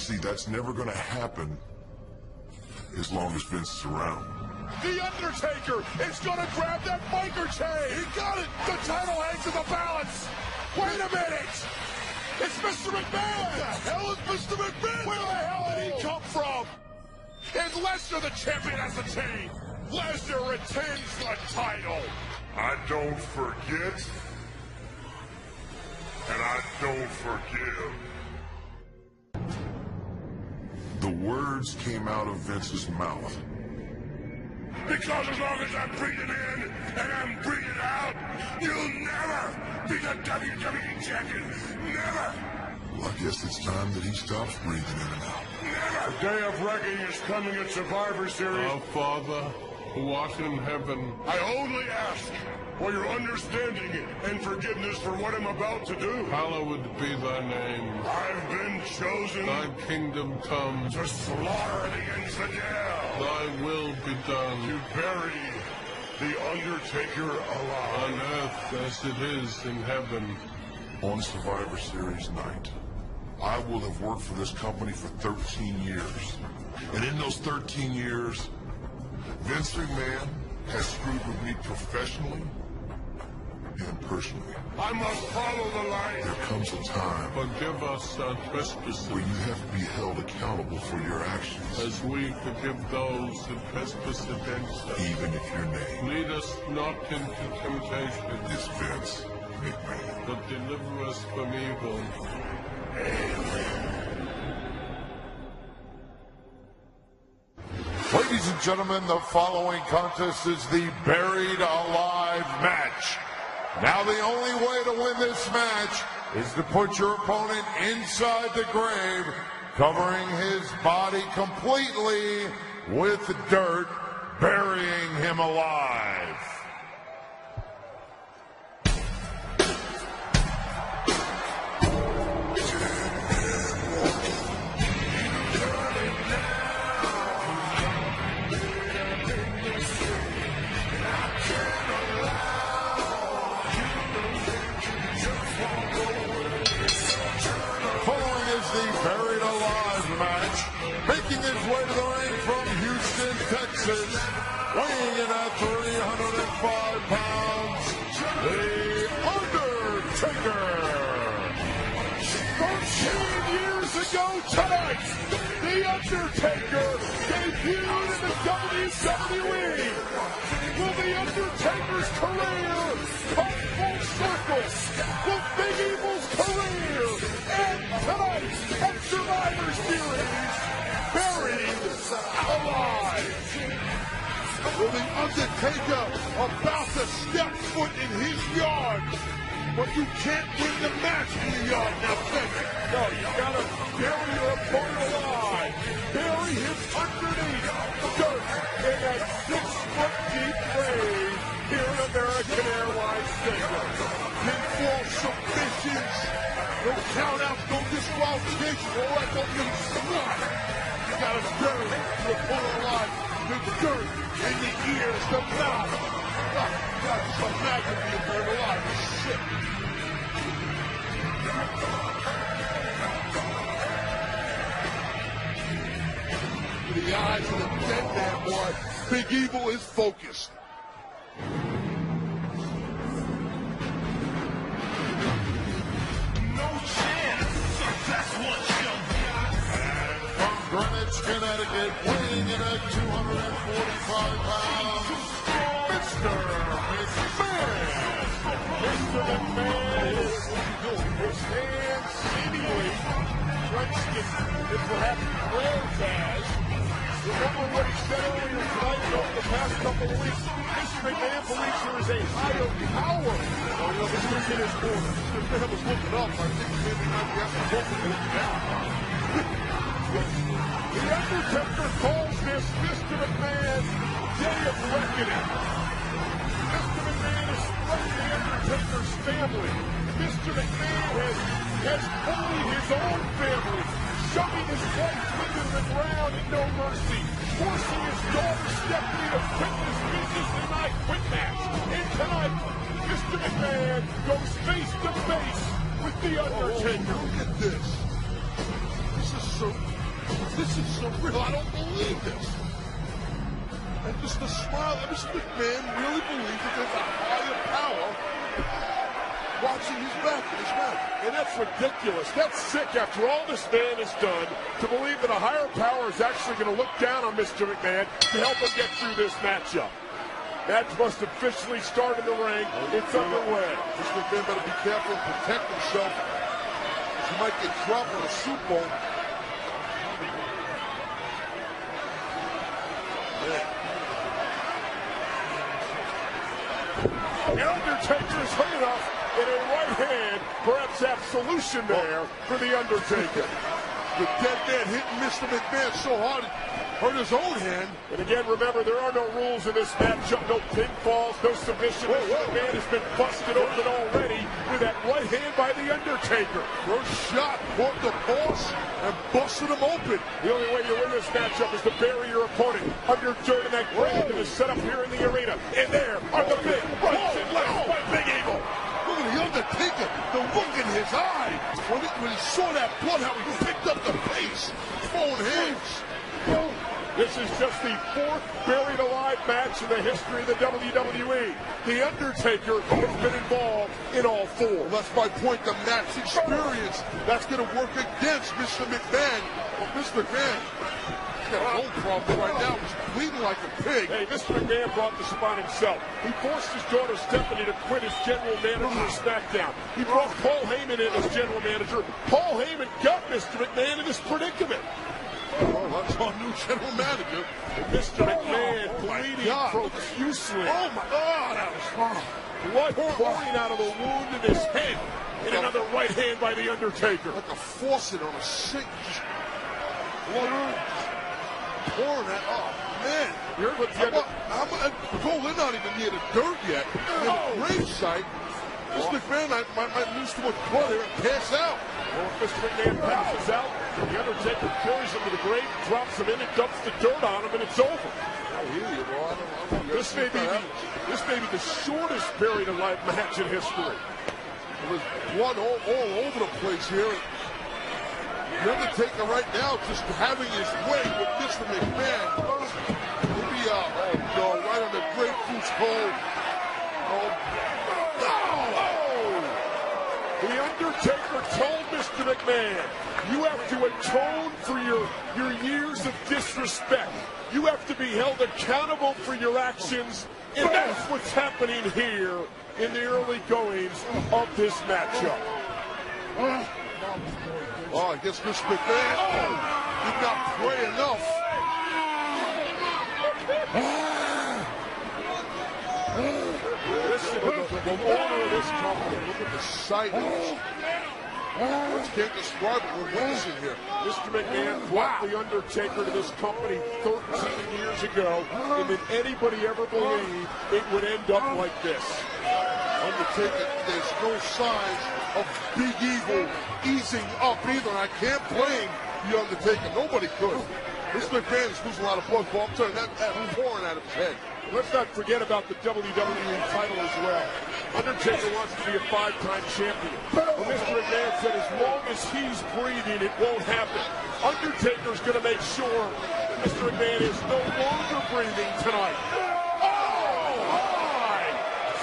see, that's never gonna happen as long as Vince is around. The Undertaker is gonna grab that biker chain! He got it! The title hangs in the balance! Wait a minute! It's Mr. McMahon! What the hell is Mr. McMahon? Where the hell did he come from? Is Lesnar the champion has the chain? Lesnar retains the title! I don't forget, and I don't forgive. The words came out of Vince's mouth. Because as long as I'm breathing in and I'm breathing out, you'll never be the WWE champion. Never! Well, I guess it's time that he stops breathing in and out. Never! The day of reckoning is coming at Survivor Series. Our Father, who art in heaven. I only ask for your understanding and forgiveness for what I'm about to do. Hallowed be thy name. I've been chosen Thy kingdom come. to slaughter the infidel. Thy will be done. To bury the Undertaker alive. On earth as it is in heaven. On Survivor Series night, I will have worked for this company for 13 years. And in those 13 years, Vince McMahon has screwed with me professionally and personally. I must follow the light. There comes a time Forgive us our trespasses, where you have to be held accountable for your actions, as we forgive those who trespass against us. even if your name Lead us not into temptation, is Vince McMahon. but deliver us from evil. Ladies and gentlemen, the following contest is the Buried Alive match. Now the only way to win this match is to put your opponent inside the grave, covering his body completely with dirt, burying him alive. Buried Alive match, making his way to the ring from Houston, Texas, weighing in at 305 pounds, the Undertaker. 13 years ago tonight, The Undertaker debuted in the WWE. Will The Undertaker's career come full circle? Will Big Evil's career end tonight at Survivor Series? Buried Alive. Will The Undertaker about to step foot in his yard? But you can't win the match in the yard now, Vince. No, you gotta bury your opponent alive. Bury him underneath dirt in that 6-foot-deep grave here at American Airlines Stadium. Pinfall submissions, no countouts, no disqualification, all that don't mean squat. You gotta bury your opponent alive. The dirt in the ears, the mouth. God, just imagine being buried alive. Shit. In the eyes of the dead man, boy, Big Evil is focused. No chance. That's what you got. And from Greenwich, Connecticut, weighing in at 245 pounds, Mr. McMahon. Mr. McMahon is his hands seemingly clenched in perhaps prayers as. Remember what he said earlier tonight and over the past couple of weeks. Mr. McMahon believes there is a higher power. Oh, no, this was in his corner. Mr. McMahon was looking up. I think maybe not the after looking down. The Undertaker calls this Mr. McMahon Day of Reckoning. Mr. McMahon is threatening the Undertaker's family. Mr. McMahon has bullied his own family, shoving his wife into the ground in no mercy, forcing his daughter Stephanie to quit this business and I quit match. And tonight, Mr. McMahon goes face to face with The Undertaker. Look at this. This is so This is surreal. I don't believe this. And just the smile. Mr. McMahon really believes that there's a higher power watching his back in his match. And that's ridiculous. That's sick after all this man has done to believe that a higher power is actually going to look down on Mr. McMahon to help him get through this matchup. Match must officially start in the ring. It's underway. Mr. McMahon better be careful and protect himself. He might get dropped on a soup bowl. The Undertaker is hurt enough in a right hand, perhaps absolution there for the Undertaker. The dead man hitting Mr. McMahon so hard it hurt his own hand. And again, remember, there are no rules in this matchup. No pinfalls, no submission. Mr. McMahon has been busted open already with that right hand by the Undertaker. First shot, caught the boss and busted him open. The only way you win this matchup is to bury your opponent under dirt in that grave that is set up here in the arena. And there are the big rights and lefts by Big Evil. Look at the Undertaker, the look in his eye. When he saw that blood, how he picked up the pace, throwing hands. This is just the fourth buried alive match in the history of the WWE. The Undertaker has been involved in all four. Well, that's my point, the match experience. That's going to work against Mr. McMahon. Well, Mr. McMahon, he's got his own problem right now. He's bleeding like a pig. Hey, Mr. McMahon brought this upon himself. He forced his daughter Stephanie to quit as general manager of SmackDown. He brought Paul Heyman in as general manager. Paul Heyman got Mr. McMahon in this predicament. Oh, that's our new general manager. Mr. McMahon bleeding profusely. Oh, my God. That was blood pouring out of the wound in his head. And another right hand by The Undertaker. Like a faucet on a sink. Just blood pouring that. Oh, man. Here's what they're not even near the dirt yet. Near the grave site. Mr. McMahon might lose too much blood here and pass out. Well, if Mr. McMahon passes out, The Undertaker carries him to the grave, drops him in, and dumps the dirt on him, and it's over. I hear you, bro. This may be the shortest buried alive match in history. There's blood all over the place here. The Undertaker right now just having his way with Mr. McMahon. He'll be, right on the grapefruit's hole. The Undertaker told Mr. McMahon, you have to atone for your years of disrespect. You have to be held accountable for your actions, and that's what's happening here in the early goings of this matchup. Oh, I guess Mr. McMahon did not pray enough. Listen to the owner of this company. Look at the sight. Words can't describe it. We're witnessing here. Mr. McMahon brought The Undertaker to this company 13 years ago, and did anybody ever believe it would end up like this? Undertaker, there's no signs of Big Evil easing up either. I can't blame The Undertaker. Nobody could. Mr. McMahon is losing a lot of blood. I'm telling you, that pouring out of his head. Let's not forget about the WWE title as well. Undertaker wants to be a 5-time champion. But Mr. McMahon said as long as he's breathing, it won't happen. Undertaker's going to make sure that Mr. McMahon is no longer breathing tonight. Oh, my!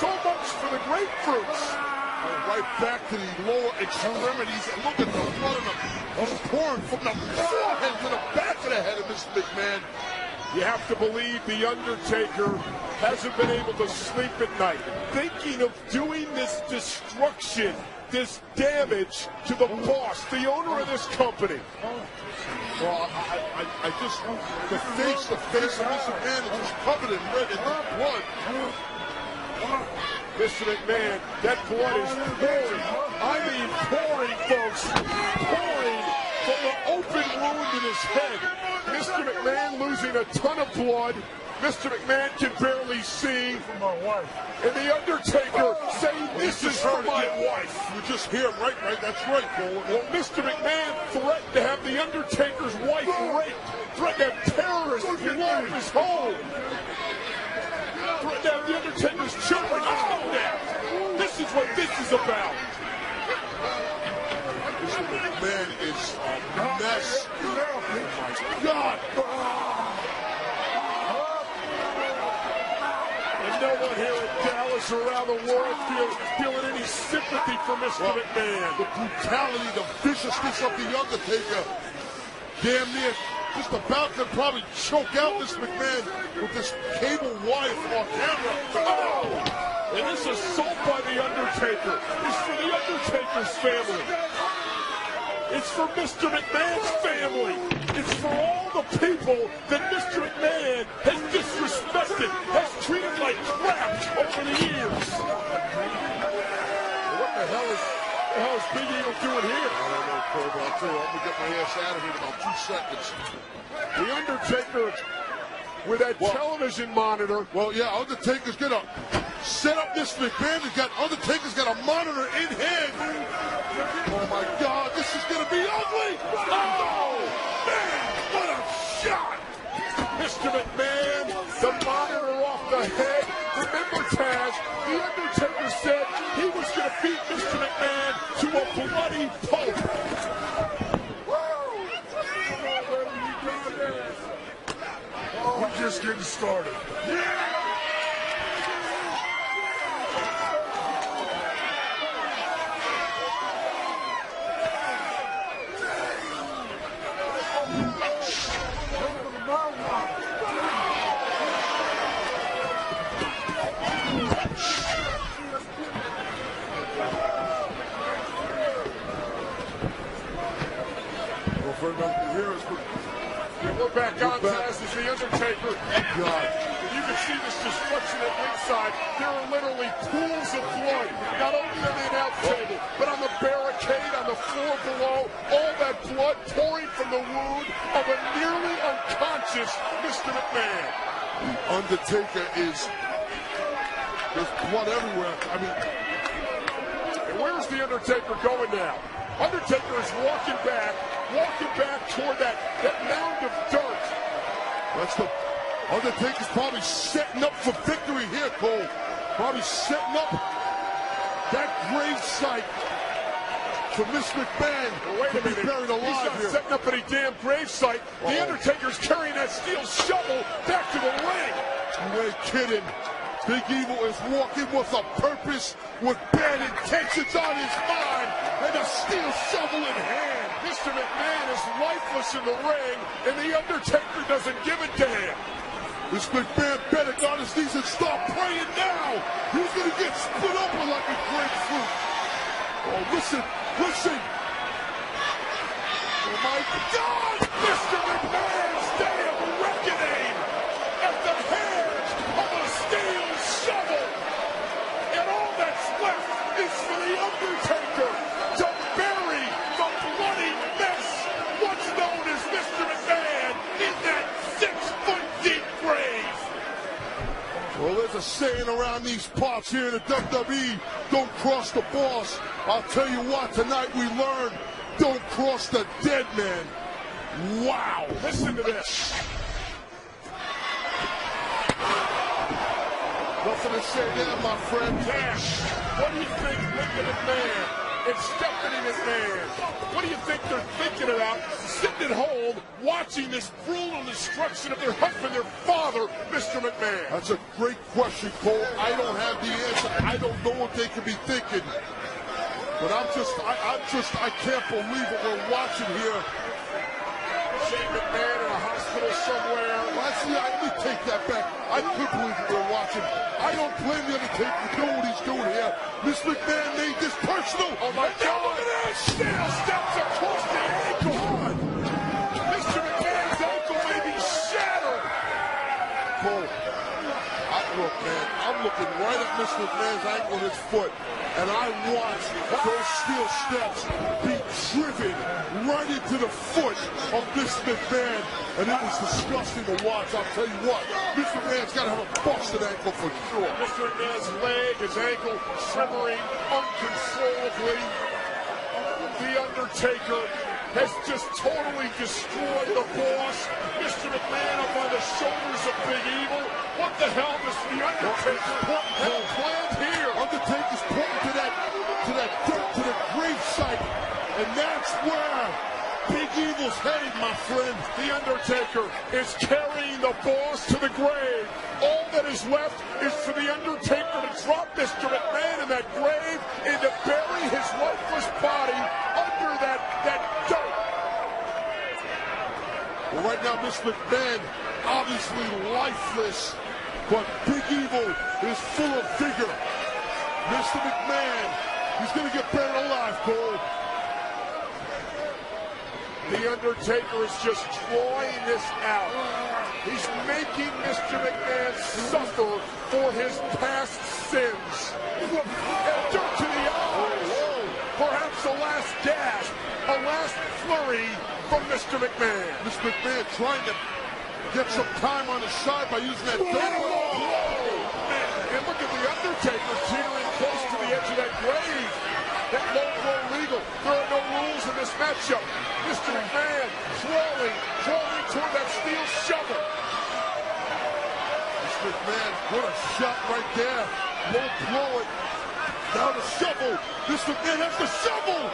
So much for the grapefruits. Right back to the lower extremities, and look at the blood pouring from the forehead to the back of the head of Mr. McMahon. You have to believe The Undertaker hasn't been able to sleep at night, thinking of doing this destruction, this damage to the boss, the owner of this company. Well, I just, the face of Mr. McMahon is just covered in red and blood. Mr. McMahon, that blood is pouring. I mean pouring, folks. Pouring from the open wound in his head. Mr. McMahon losing a ton of blood. Mr. McMahon can barely see. And The Undertaker saying, this is for my wife. You just hear him right, that's right, Cole. Well, Mr. McMahon threatened to have The Undertaker's wife raped. Threatened to have terrorists blow up his home. Threatened to have The Undertaker's children killed out. This is what this is about. Mr. McMahon is a mess. Oh, my God. And no one here in Dallas or around the world feeling any sympathy for Mr. McMahon. The brutality, the viciousness of The Undertaker. Damn near just about to probably choke out this McMahon with this cable wire from our camera. Oh! And this assault by The Undertaker is for The Undertaker's family. It's for Mr. McMahon's family. It's for all the people that Mr. McMahon has disrespected, has treated like crap over the years. What the hell is Big Eagle doing here? I don't know, Cole, but I'll tell you, I'm going to get my ass out of here in about 2 seconds. The Undertaker with that television monitor. Well, yeah, Undertaker's going to set up this McMahon. Undertaker's got a monitor in hand. Oh, my God, this is going to be ugly. Oh, man, what a shot. Mr. McMahon, the monitor off the head. Remember, Taz, The Undertaker said he was going to beat Mr. McMahon to a bloody pulp. We're just getting started. We're back on, Taz, as The Undertaker. God. You can see this destruction at ringside. There are literally pools of blood, not only on the announce table, but on the barricade, on the floor below. All that blood pouring from the wound of a nearly unconscious Mr. McMahon. Undertaker is... There's blood everywhere. I mean... And where's The Undertaker going now? Undertaker is walking back toward that mound of dirt. That's the... Undertaker's probably setting up for victory here, Cole. Probably setting up that grave site for Miss McMahon to be buried alive. He's not setting up any damn grave site. The Undertaker's carrying that steel shovel back to the ring. You ain't kidding. Big Evil is walking with a purpose, with bad intentions on his mind, and a steel shovel in hand. Mr. McMahon is lifeless in the ring, and The Undertaker doesn't give a damn. This McMahon better get on his knees and start praying now. He's going to get split open like a grapefruit. Oh, listen, listen. Oh, my God. Mr. McMahon's day of reckoning at the hands of a steel shovel. And all that's left is for The Undertaker to bury the bloody mess what's known as Mr. McMahon in that 6-foot-deep grave. Well, there's a saying around these parts here in the WWE, don't cross the boss. I'll tell you what, tonight we learned, don't cross the dead man. Wow. Listen to this. Nothing to say there, my friend. Cash, what do you think Linda McMahon and Stephanie McMahon, what do you think they're thinking about sitting at home watching this brutal destruction of their husband, their father, Mr. McMahon? That's a great question, Cole. I don't have the answer. I don't know what they could be thinking. But I can't believe what we're watching here. Shane McMahon in a hospital somewhere. Well, actually, let me take that back. I could believe what we're watching. I don't blame the Undertaker for doing what he's doing here. Miss McMahon made this personal. Oh my God! Look at this! Steel steps across the ankle. Mr. McMahon's ankle may be shattered. Cole, look, man, I'm looking right at Mr. McMahon's ankle and his foot, and I watched those steel steps be driven right into the foot of Mr. McMahon, and it was disgusting to watch. I'll tell you what, Mr. McMahon's got to have a busted ankle for sure. Mr. McMahon's leg, his ankle shivering uncontrollably. The Undertaker has just totally destroyed the boss. Mr. McMahon up on the shoulders of Big Evil. What the hell does the Undertaker have planned here? Undertaker's pointing to that dirt, to the grave site, and that's where Big Evil's headed, my friend. The Undertaker is carrying the boss to the grave. All that is left is for the Undertaker to drop Mr. McMahon in that grave and to bury his lifeless body under that dirt. Well, right now, Mr. McMahon, obviously lifeless, but Big Evil is full of vigor. Mr. McMahon, he's going to get buried alive, Cole. The Undertaker is just drawing this out. He's making Mr. McMahon suffer for his past sins. And dirt to the eyes. Perhaps a last gasp, a last flurry from Mr. McMahon. Mr. McMahon trying to get some time on his side by using that dirt. And look at the Undertaker teetering close to the edge of that grave. That low blow legal. There are no rules in this matchup. Mr. McMahon crawling toward that steel shovel. Mr. McMahon, what a shot right there. Won't blow it. Now the shovel. Mr. McMahon has the shovel.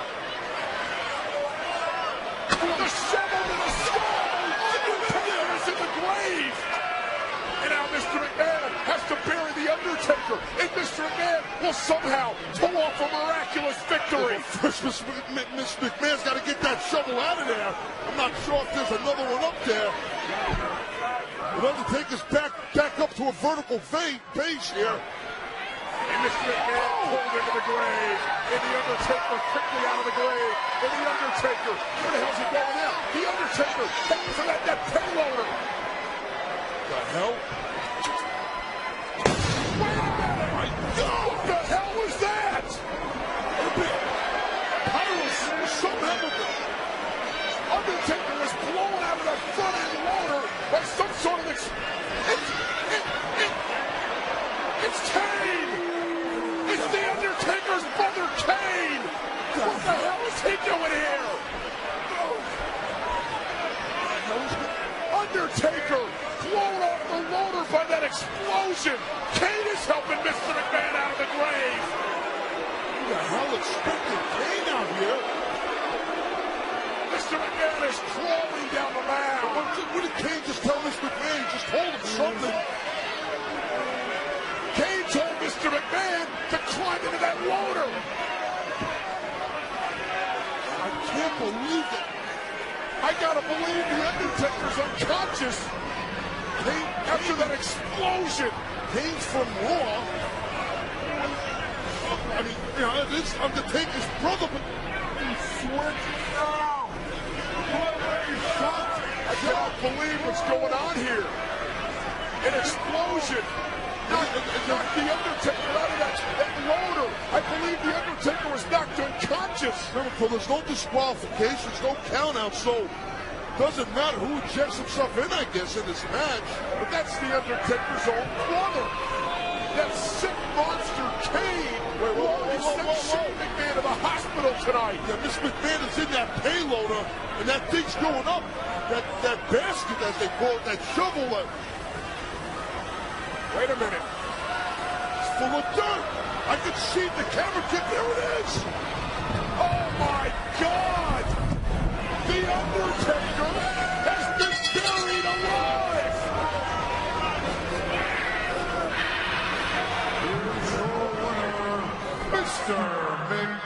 The shovel to the skull. Undertaker is in the grave. And now Mr. McMahon has to bury the Undertaker. And Mr. McMahon will somehow pull off a miraculous victory. First, Mr. McMahon's got to get that shovel out of there. I'm not sure if there's another one up there. But Undertaker's back up to a vertical base here. And Mr. McMahon pulled into the grave. And the Undertaker quickly out of the grave. And the Undertaker, where the hell's he going now? The Undertaker heading for that payloader. The hell? Wait a minute! What the hell was that? Undertaker was blown out of the front end loader by some sort of it's Kane! It's the Undertaker's brother Kane! What the hell is he doing here? Undertaker blown off the loader by that explosion! Kane is helping Mr. McMahon out of the grave! Who the hell expected Kane out here? Mr. McMahon is crawling down the mound! What did Kane just tell Mr. McMahon? Just told him something. Kane told Mr. McMahon to climb into that loader! I can't believe it. I gotta believe the Undertaker's unconscious after that explosion. Kane's from Raw. I mean, you know, it is Undertaker's brother, but he switched now. I cannot believe what's going on here. An explosion. Knocked the Undertaker out of that loader. I believe the Undertaker was knocked unconscious. Remember, Phil, there's no disqualifications, no count-out, so it doesn't matter who ejects himself in, I guess, in this match. But that's the Undertaker's own brother. That sick monster Kane who already sent Shane McMahon to the hospital tonight. Yeah, Miss McMahon is in that payloader, and that thing's going up. That basket, as they call it, that shovel. Wait a minute. It's full of dirt. I can see the camera kick. There it is. Oh, my God. The Undertaker has been buried alive. Here's your winner, Mr. McMahon.